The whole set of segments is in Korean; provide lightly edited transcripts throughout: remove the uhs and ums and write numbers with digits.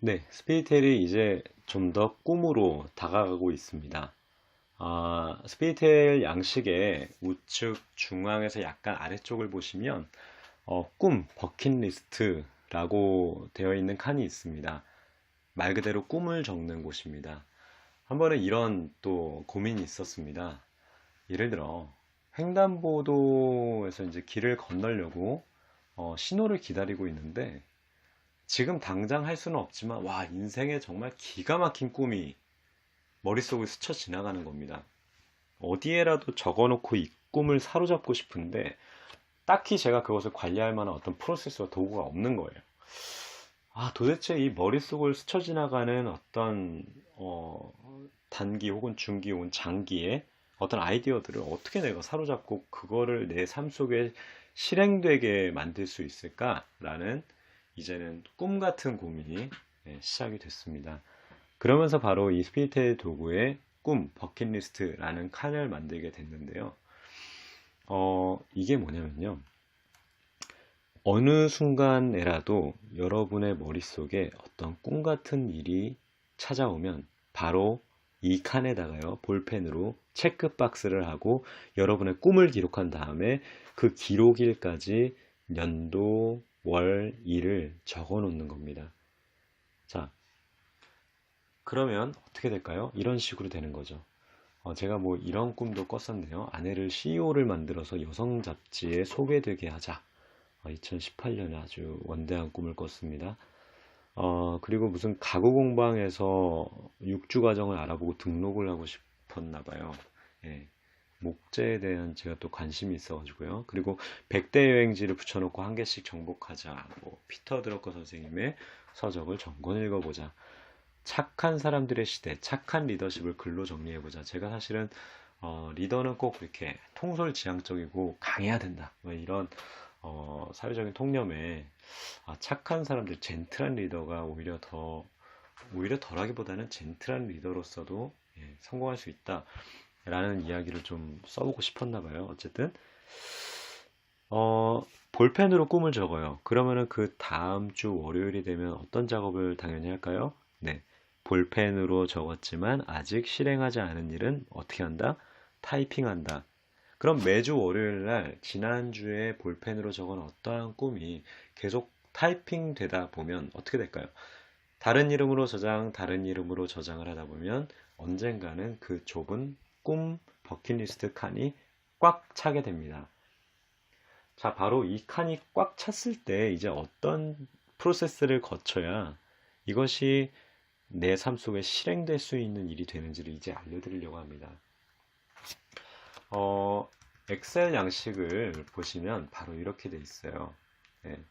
네, 스피리텔이 이제 좀 더 꿈으로 다가가고 있습니다. 스피리텔 양식의 우측 중앙에서 약간 아래쪽을 보시면 꿈, 버킷리스트라고 되어 있는 칸이 있습니다. 말 그대로 꿈을 적는 곳입니다. 한 번은 이런 또 고민이 있었습니다. 예를 들어 횡단보도에서 이제 길을 건너려고 신호를 기다리고 있는데 지금 당장 할 수는 없지만 와 인생에 정말 기가 막힌 꿈이 머릿속을 스쳐 지나가는 겁니다. 어디에라도 적어놓고 이 꿈을 사로잡고 싶은데 딱히 제가 그것을 관리할 만한 어떤 프로세스와 도구가 없는 거예요. 도대체 이 머릿속을 스쳐 지나가는 어떤 단기 혹은 중기 혹은 장기의 어떤 아이디어들을 어떻게 내가 사로잡고 그거를 내 삶 속에 실행되게 만들 수 있을까라는 이제는 꿈 같은 고민이 시작이 됐습니다. 그러면서 바로 이 스피리트 도구의 꿈, 버킷리스트라는 칸을 만들게 됐는데요. 이게 뭐냐면요. 어느 순간에라도 여러분의 머릿속에 어떤 꿈 같은 일이 찾아오면 바로 이 칸에다가요, 볼펜으로 체크박스를 하고 여러분의 꿈을 기록한 다음에 그 기록일까지 연도, 월, 일을 적어 놓는 겁니다. 자, 그러면 어떻게 될까요? 이런 식으로 되는 거죠. 제가 뭐 이런 꿈도 꿨었네요. 아내를 CEO를 만들어서 여성 잡지에 소개되게 하자. 2018년에 아주 원대한 꿈을 꿨습니다. 그리고 무슨 가구 공방에서 육주 과정을 알아보고 등록을 하고 싶었나 봐요. 예, 목재에 대한 제가 또 관심이 있어가지고요. 그리고 100대 여행지를 붙여놓고 한 개씩 정복하자. 뭐 피터 드러커 선생님의 서적을 전권 읽어보자. 착한 사람들의 시대, 착한 리더십을 글로 정리해보자. 제가 사실은 리더는 꼭 이렇게 통솔지향적이고 강해야 된다. 뭐 이런 사회적인 통념에 착한 사람들, 젠틀한 리더가 오히려 덜하기보다는 젠틀한 리더로서도 성공할 수 있다라는 이야기를 좀 써보고 싶었나 봐요. 어쨌든 볼펜으로 꿈을 적어요. 그러면은 그 다음 주 월요일이 되면 어떤 작업을 당연히 할까요? 네. 볼펜으로 적었지만 아직 실행하지 않은 일은 어떻게 한다? 타이핑한다. 그럼 매주 월요일 날 지난주에 볼펜으로 적은 어떠한 꿈이 계속 타이핑 되다 보면 어떻게 될까요? 다른 이름으로 저장, 다른 이름으로 저장을 하다 보면 언젠가는 그 좁은 꿈 버킷리스트 칸이 꽉 차게 됩니다. 자, 바로 이 칸이 꽉 찼을 때 이제 어떤 프로세스를 거쳐야 이것이 내 삶 속에 실행될 수 있는 일이 되는지를 이제 알려드리려고 합니다. 어, 엑셀 양식을 보시면 바로 이렇게 돼 있어요. 네.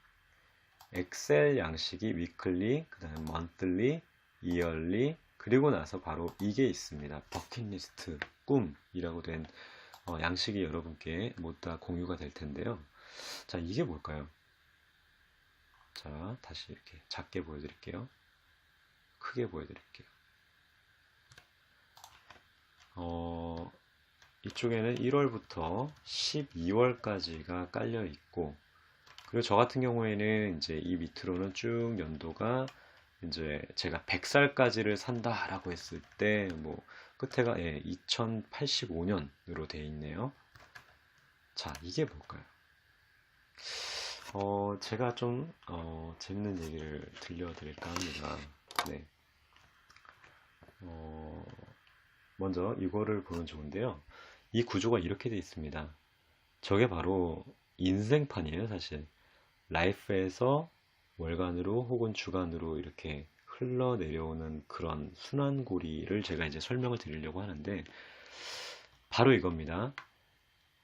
엑셀 양식이 위클리, 그 다음에 monthly, yearly, 그리고 나서 바로 이게 있습니다. 버킷리스트, 꿈이라고 된 양식이 여러분께 모두 다 공유가 될 텐데요. 자, 이게 뭘까요? 자, 다시 이렇게 작게 보여드릴게요. 크게 보여드릴게요. 어, 이쪽에는 1월부터 12월까지가 깔려 있고, 그리고 저 같은 경우에는 이제 이 밑으로는 쭉 연도가 이제 제가 100살까지를 산다라고 했을 때, 뭐, 끝에가 2085년으로 되어 있네요. 자, 이게 뭘까요? 제가 좀, 재밌는 얘기를 들려드릴까 합니다. 네. 어, 먼저 이거를 보면 좋은데요. 이 구조가 이렇게 되어 있습니다. 저게 바로 인생판이에요, 사실. 라이프에서 월간으로 혹은 주간으로 이렇게 흘러내려오는 그런 순환고리를 제가 이제 설명을 드리려고 하는데, 바로 이겁니다.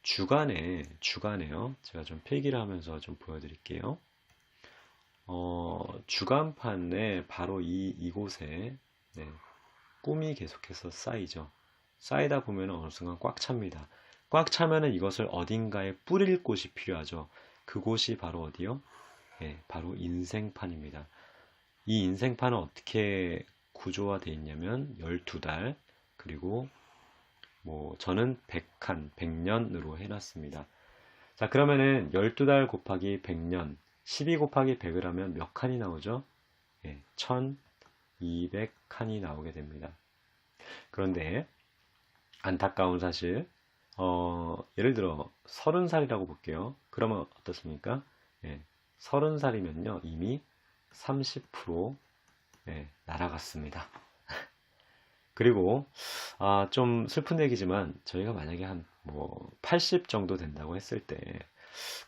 주간에요. 제가 좀 필기를 하면서 좀 보여드릴게요. 주간판에 바로 이곳에 네, 꿈이 계속해서 쌓이죠. 쌓이다 보면 어느 순간 꽉 찹니다. 꽉 차면은 이것을 어딘가에 뿌릴 곳이 필요하죠. 그곳이 바로 어디요? 네, 바로 인생판입니다. 이 인생판은 어떻게 구조화되어 있냐면 12달 그리고 뭐 저는 100칸, 100년으로 해놨습니다. 자, 그러면은 12달 곱하기 100년, 12 곱하기 100을 하면 몇 칸이 나오죠? 예, 1000, 200칸이 나오게 됩니다. 그런데 안타까운 사실, 예를 들어 30살이라고 볼게요. 그러면 어떻습니까? 예, 30살이면요 이미 30% 날아갔습니다. 그리고 좀 슬픈 얘기지만 저희가 만약에 한 뭐 80 정도 된다고 했을 때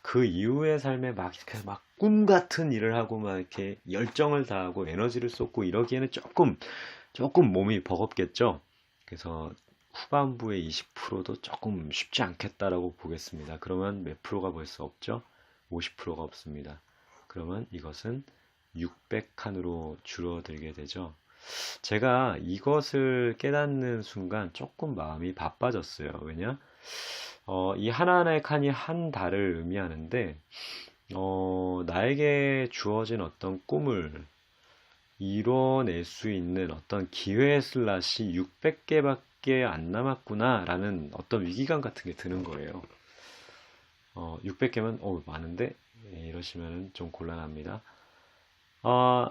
그 이후의 삶에 막 이렇게 막 꿈 같은 일을 하고 막 이렇게 열정을 다하고 에너지를 쏟고 이러기에는 조금 몸이 버겁겠죠. 그래서 후반부의 20%도 조금 쉽지 않겠다라고 보겠습니다. 그러면 몇 프로가 벌써 없죠? 50%가 없습니다. 그러면 이것은 600칸으로 줄어들게 되죠. 제가 이것을 깨닫는 순간 조금 마음이 바빠졌어요. 왜냐? 이 하나하나의 칸이 한 달을 의미하는데, 나에게 주어진 어떤 꿈을 이뤄낼 수 있는 어떤 기회 슬롯이 600개밖에 안 남았구나라는 어떤 위기감 같은 게 드는 거예요. 600개면, 많은데? 이러시면 좀 곤란합니다. 아,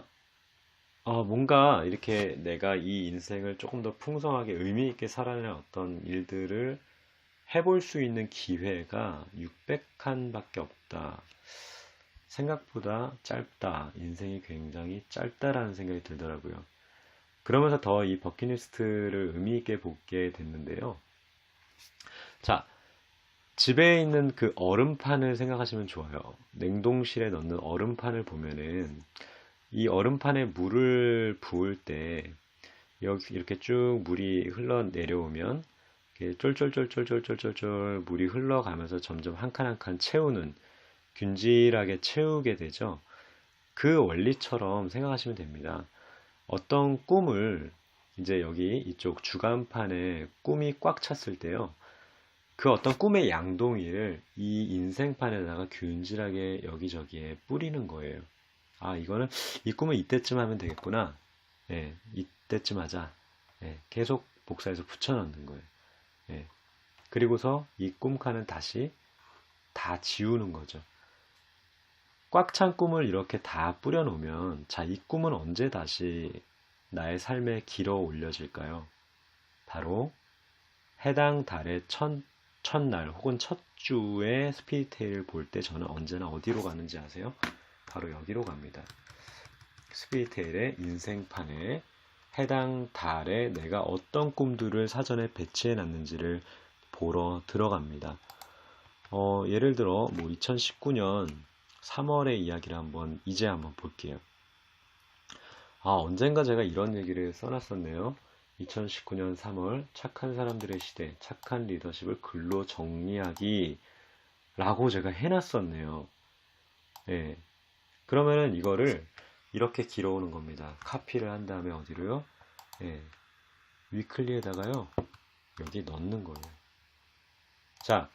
뭔가 이렇게 내가 이 인생을 조금 더 풍성하게 의미 있게 살아내는 어떤 일들을 해볼 수 있는 기회가 600칸밖에 없다. 생각보다 짧다. 인생이 굉장히 짧다라는 생각이 들더라고요. 그러면서 더 이 버킷리스트를 의미 있게 보게 됐는데요. 자, 집에 있는 그 얼음판을 생각하시면 좋아요. 냉동실에 넣는 얼음판을 보면은 이 얼음판에 물을 부을 때 여기 이렇게 쭉 물이 흘러내려오면 이렇게 쫄쫄쫄쫄쫄쫄쫄 물이 흘러가면서 점점 한 칸 한 칸 채우는 균질하게 채우게 되죠. 그 원리처럼 생각하시면 됩니다. 어떤 꿈을 이제 여기 이쪽 주간판에 꿈이 꽉 찼을 때요. 그 어떤 꿈의 양동이를 이 인생판에다가 균질하게 여기저기에 뿌리는 거예요. 이거는 이 꿈을 이때쯤 하면 되겠구나. 이때쯤 하자. 계속 복사해서 붙여넣는 거예요. 그리고서 이 꿈칸은 다시 다 지우는 거죠. 꽉 찬 꿈을 이렇게 다 뿌려놓으면, 자, 이 꿈은 언제 다시 나의 삶에 길어 올려질까요? 바로 해당 달의 첫날 혹은 첫 주에 스피릿테일을 볼 때 저는 언제나 어디로 가는지 아세요? 바로 여기로 갑니다. 스피릿테일의 인생판에 해당 달에 내가 어떤 꿈들을 사전에 배치해 놨는지를 보러 들어갑니다. 예를 들어 뭐 2019년 3월의 이야기를 이제 한번 볼게요. 언젠가 제가 이런 얘기를 써놨었네요. 2019년 3월 착한 사람들의 시대, 착한 리더십을 글로 정리하기 라고 제가 해놨었네요. 그러면은 이거를 이렇게 길어오는 겁니다. 카피를 한 다음에 어디로요? 위클리에다가요. 여기 넣는 거예요. 자,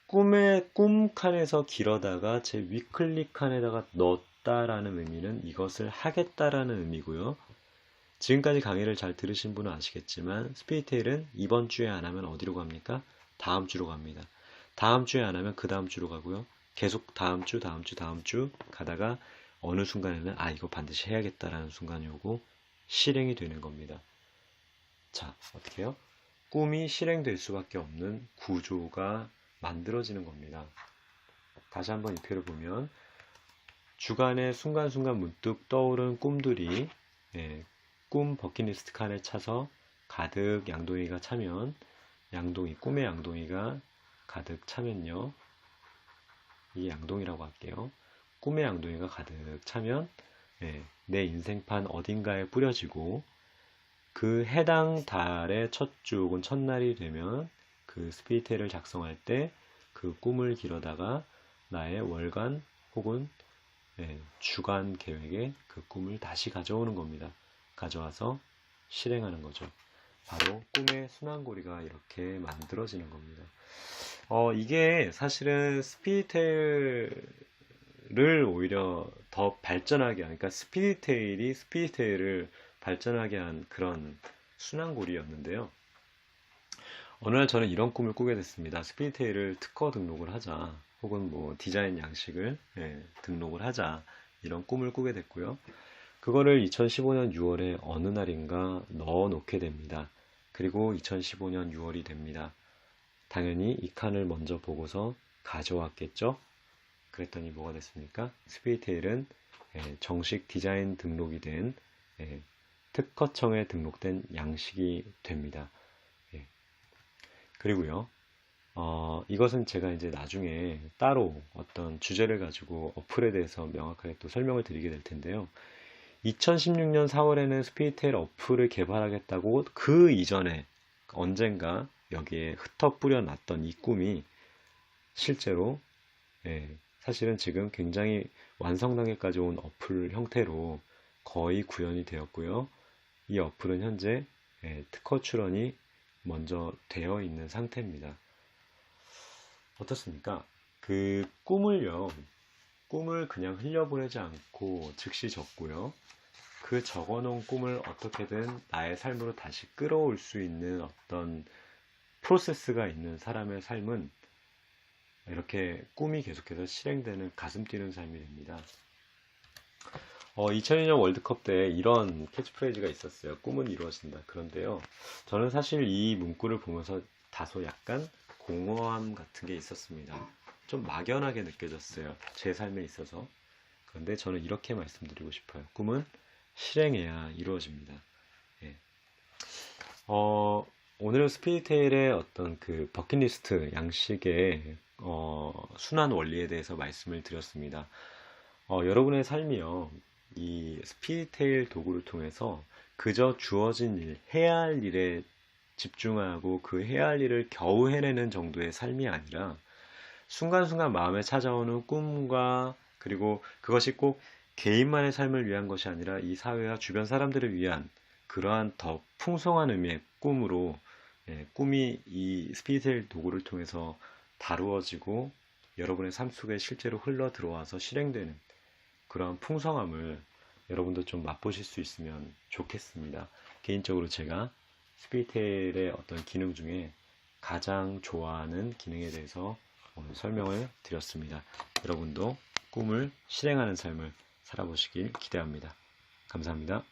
꿈 칸에서 길어다가 제 위클리 칸에다가 넣었다라는 의미는 이것을 하겠다라는 의미고요. 지금까지 강의를 잘 들으신 분은 아시겠지만 스피릿테일은 이번 주에 안 하면 어디로 갑니까? 다음 주로 갑니다. 다음 주에 안 하면 그 다음 주로 가고요. 계속 다음 주 가다가 어느 순간에는 이거 반드시 해야겠다라는 순간이 오고 실행이 되는 겁니다. 자, 어떻게 해요? 꿈이 실행될 수밖에 없는 구조가 만들어지는 겁니다. 다시 한번 이 표를 보면 주간에 순간순간 문득 떠오른 꿈들이 꿈 버킷리스트 칸에 차서 가득 양동이가 차면 꿈의 양동이가 가득 차면요. 이게 양동이라고 할게요. 꿈의 양동이가 가득 차면 내 인생판 어딘가에 뿌려지고 그 해당 달의 첫 주 혹은 첫날이 되면 그 스피릿테일을 작성할 때 그 꿈을 기러다가 나의 월간 혹은 주간 계획에 그 꿈을 다시 가져오는 겁니다. 가져와서 실행하는 거죠. 바로 꿈의 순환고리가 이렇게 만들어지는 겁니다. 이게 사실은 스피릿테일을 오히려 더 발전하게 한, 그러니까 스피릿테일이 스피릿테일을 발전하게 한 그런 순환고리였는데요. 어느 날 저는 이런 꿈을 꾸게 됐습니다. 스피릿테일을 특허 등록을 하자, 혹은 뭐 디자인 양식을 등록을 하자, 이런 꿈을 꾸게 됐고요. 그거를 2015년 6월에 어느 날인가 넣어 놓게 됩니다. 그리고 2015년 6월이 됩니다. 당연히 이 칸을 먼저 보고서 가져왔겠죠? 그랬더니 뭐가 됐습니까? 스피디테일은 정식 디자인 등록이 된 특허청에 등록된 양식이 됩니다. 예. 그리고요, 이것은 제가 이제 나중에 따로 어떤 주제를 가지고 어플에 대해서 명확하게 또 설명을 드리게 될 텐데요. 2016년 4월에는 스피디테일 어플을 개발하겠다고 그 이전에 언젠가 여기에 흩어 뿌려놨던 이 꿈이 실제로 사실은 지금 굉장히 완성단계까지 온 어플 형태로 거의 구현이 되었고요. 이 어플은 현재 특허 출원이 먼저 되어 있는 상태입니다. 어떻습니까? 그 꿈을 그냥 흘려보내지 않고 즉시 적고요. 그 적어놓은 꿈을 어떻게든 나의 삶으로 다시 끌어올 수 있는 어떤 프로세스가 있는 사람의 삶은 이렇게 꿈이 계속해서 실행되는 가슴 뛰는 삶이 됩니다. 2002년 월드컵 때 이런 캐치프레이즈가 있었어요. 꿈은 이루어진다. 그런데요, 저는 사실 이 문구를 보면서 다소 약간 공허함 같은 게 있었습니다. 좀 막연하게 느껴졌어요. 제 삶에 있어서. 그런데 저는 이렇게 말씀드리고 싶어요. 꿈은 실행해야 이루어집니다. 예. 오늘은 스피디테일의 어떤 그 버킷리스트 양식의 순환 원리에 대해서 말씀을 드렸습니다. 여러분의 삶이요, 이 스피디테일 도구를 통해서 그저 주어진 일, 해야 할 일에 집중하고 그 해야 할 일을 겨우 해내는 정도의 삶이 아니라 순간순간 마음에 찾아오는 꿈과, 그리고 그것이 꼭 개인만의 삶을 위한 것이 아니라 이 사회와 주변 사람들을 위한 그러한 더 풍성한 의미의 꿈으로, 꿈이 이 스피디테일 도구를 통해서 다루어지고 여러분의 삶 속에 실제로 흘러 들어와서 실행되는 그러한 풍성함을 여러분도 좀 맛보실 수 있으면 좋겠습니다. 개인적으로 제가 스피디테일의 어떤 기능 중에 가장 좋아하는 기능에 대해서 오늘 설명을 드렸습니다. 여러분도 꿈을 실행하는 삶을 살아보시길 기대합니다. 감사합니다.